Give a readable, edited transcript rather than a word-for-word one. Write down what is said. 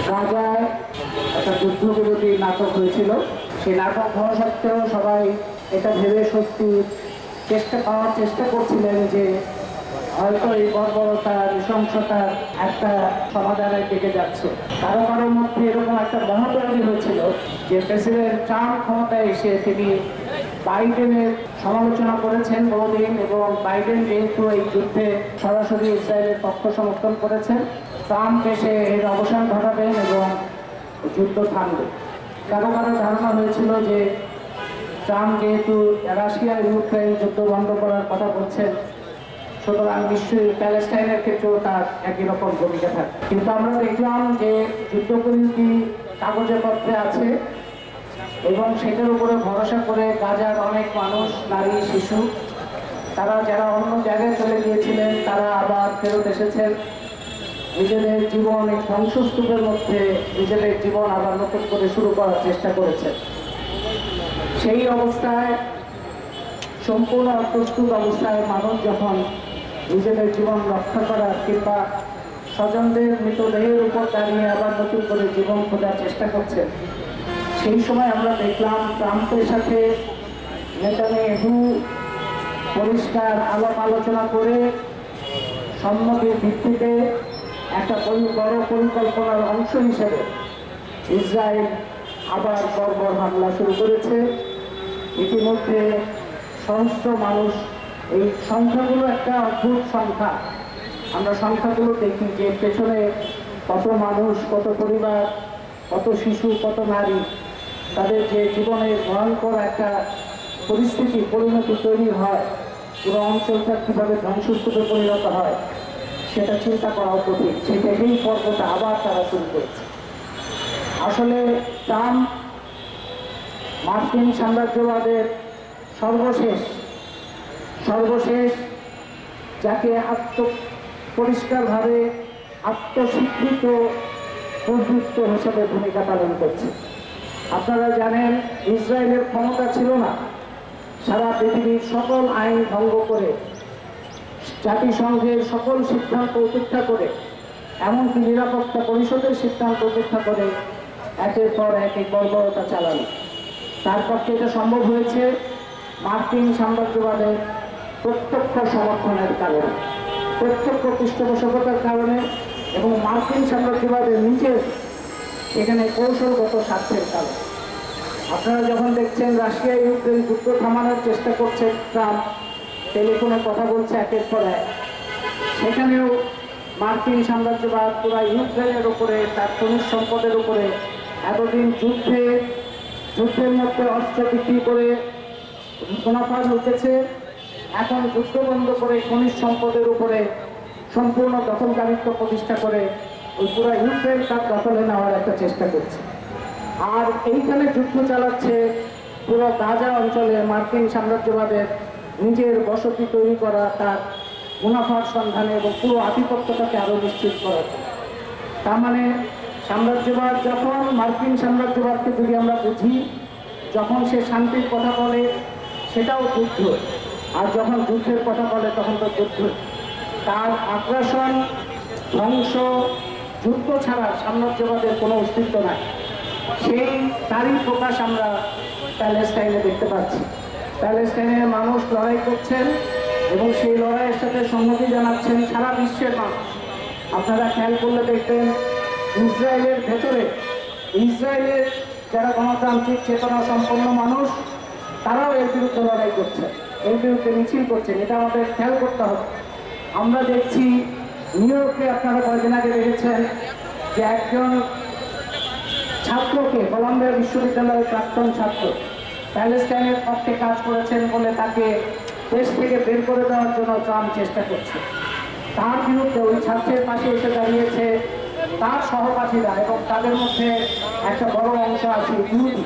গাজায় একটা যুদ্ধবিরতি নাটক হয়েছিল। সেই নাটক হওয়া সত্ত্বেও সবাই এটা ভেবে স্বস্তির পাওয়ার চেষ্টা করছিলেন যে হয়তো এই বর্বরতা নৃশংসতার একটা সমাধানের দিকে যাচ্ছে। কারো কারোর মধ্যে এরকম একটা মনোতৈরি হয়েছিল যে প্রেসিডেন্ট ট্রাম্প ক্ষমতায় এসে তিনি বাইডেনের সমালোচনা করেছেন বহুদিন, এবং বাইডেন যেহেতু এই যুদ্ধে সরাসরি ইসরায়েলের পক্ষ সমর্থন করেছেন, ট্রাম্প এসে এর অবসান ঘটাবেন এবং যুদ্ধ থামবে। কারো কারো ধারণা হয়েছিল যে ট্রাম্প যেহেতু রাশিয়া ইউক্রেন যুদ্ধ বন্ধ করার কথা বলছেন, সুতরাং নিশ্চয়ই প্যালেস্টাইনের ক্ষেত্রেও তার একই রকম ভূমিকা থাকে। কিন্তু আমরা দেখলাম যে যুদ্ধবিরতি কাগজে পত্রে আছে এবং সেটার উপরে ভরসা করে গাজার অনেক মানুষ, নারী, শিশু, তারা যারা অন্য জায়গায় চলে গিয়েছিলেন তারা আবার ফেরত এসেছেন। নিজেদের জীবন এই ধ্বংসস্তূপের মধ্যে নিজেদের জীবন আবার নতুন করে শুরু করার চেষ্টা করেছেন। সেই অবস্থায় সম্পূর্ণ অপ্রস্তুত অবস্থায় মানুষ যখন নিজেদের জীবন রক্ষা করার কিংবা স্বজনদের মৃতদেহের উপর দাঁড়িয়ে আবার নতুন করে জীবন খোঁজার চেষ্টা করছেন, সেই সময় আমরা দেখলাম ট্রাম্পের সাথে নেতানিয়াহু পরিষ্কার আলাপ আলোচনা করে সম্মতির ভিত্তিতে একটা বড় পরিকল্পনার অংশ হিসেবে ইসরায়েল আবার বর্বর হামলা শুরু করেছে। ইতিমধ্যে সহস্র মানুষ, এই সংখ্যাগুলো একটা অদ্ভুত সংখ্যা। আমরা সংখ্যাগুলো দেখি যে পেছনে কত মানুষ, কত পরিবার, কত শিশু, কত নারী, তাদের যে জীবনের ভয়ঙ্কর একটা পরিণতি তৈরি হয়, পুরো অঞ্চলটা কীভাবে ধ্বংসস্তূপে পরিণত হয় সেটা চিন্তা করাও কঠিন। সেই থেকেই পর্বটা আবার তারা শুরু করেছে। আসলে ট্রাম্প মার্কিন সাম্রাজ্যবাদের সর্বশেষ যাকে পরিষ্কারভাবে আত্মস্বীকৃত দুর্বৃত্ত হিসেবে ভূমিকা পালন করছে। আপনারা জানেন ইসরায়েলের ক্ষমতা ছিল না সারা পৃথিবীর সকল আইন ভঙ্গ করে, জাতিসংঘের সকল সিদ্ধান্ত উপেক্ষা করে, এমনকি নিরাপত্তা পরিষদের সিদ্ধান্ত উপেক্ষা করে একের পর এক বর্বরতা চালানো। তার পক্ষে এটা সম্ভব হয়েছে মার্কিন সাম্রাজ্যবাদের প্রত্যক্ষ সমর্থনের কারণে, প্রত্যক্ষ পৃষ্ঠপোষকতার কারণে, এবং মার্কিন সাম্রাজ্যবাদের নিজের এখানে কৌশলগত স্বার্থের কারণে। আপনারা যখন দেখছেন রাশিয়া ইউক্রেন যুদ্ধ থামানোর চেষ্টা করছে ট্রাম্প, টেলিফোনে কথা বলছে একের পর এক, সেখানেও মার্কিন সাম্রাজ্যবাদ পুরা ইউক্রেনের উপরে, তার খনিজ সম্পদের উপরে এতদিন যুদ্ধের মধ্যে অস্ত্র বিক্রি করে মুনাফা লুটেছে, এখন যুদ্ধ বন্ধ করে খনিজ সম্পদের উপরে সম্পূর্ণ দখলদারিত্ব প্রতিষ্ঠা করে ওই পুরা ইউক্রেন তার দখলে নেওয়ার একটা চেষ্টা করছে। আর এইখানে যুদ্ধ চালাচ্ছে পুরো গাজা অঞ্চলে মার্কিন সাম্রাজ্যবাদের নিজের বসতি তৈরি করা, তার মুনাফার সন্ধানে এবং পুরো আধিপত্যটাকে আরও নিশ্চিত করা। তার মানে সাম্রাজ্যবাদ যখন, মার্কিন সাম্রাজ্যবাদকে যদি আমরা বুঝি, যখন সে শান্তির কথা বলে সেটাও যুদ্ধ, আর যখন যুদ্ধের কথা বলে তখন তো যুদ্ধ। তার আগ্রাসন, ধ্বংস, যুদ্ধ ছাড়া সাম্রাজ্যবাদের কোনো অস্তিত্ব নাই। তারই প্রকাশ আমরা প্যালেস্টাইনে দেখতে পাচ্ছি। প্যালেস্টাইনের মানুষ লড়াই করছেন এবং সেই লড়াইয়ের সাথে সংহতি জানাচ্ছেন সারা বিশ্বের মানুষ। আপনারা খেয়াল করলে দেখবেন ইসরায়েলের ভেতরে, ইসরায়েলের যারা গণতান্ত্রিক চেতনা সম্পন্ন মানুষ, তারাও এর বিরুদ্ধে লড়াই করছে, এর বিরুদ্ধে মিছিল করছেন। এটা আমাদের খেয়াল করতে হবে। আমরা দেখছি নিউ ইয়র্কে, আপনারা কয়েকদিন আগে দেখেছেন যে একজন ছাত্রকে, কলম্বিয়া বিশ্ববিদ্যালয়ের প্রাক্তন ছাত্র, প্যালেস্টাইনের পক্ষে কাজ করেছেন বলে তাকে দেশ থেকে বের করে দেওয়ার জন্য ট্রাম্প চেষ্টা করছে। তার বিরুদ্ধে ওই ছাত্রের পাশে এসে দাঁড়িয়েছে তার সহপাঠীরা, এবং তাদের মধ্যে একটা বড় অংশ আছে ইহুদি।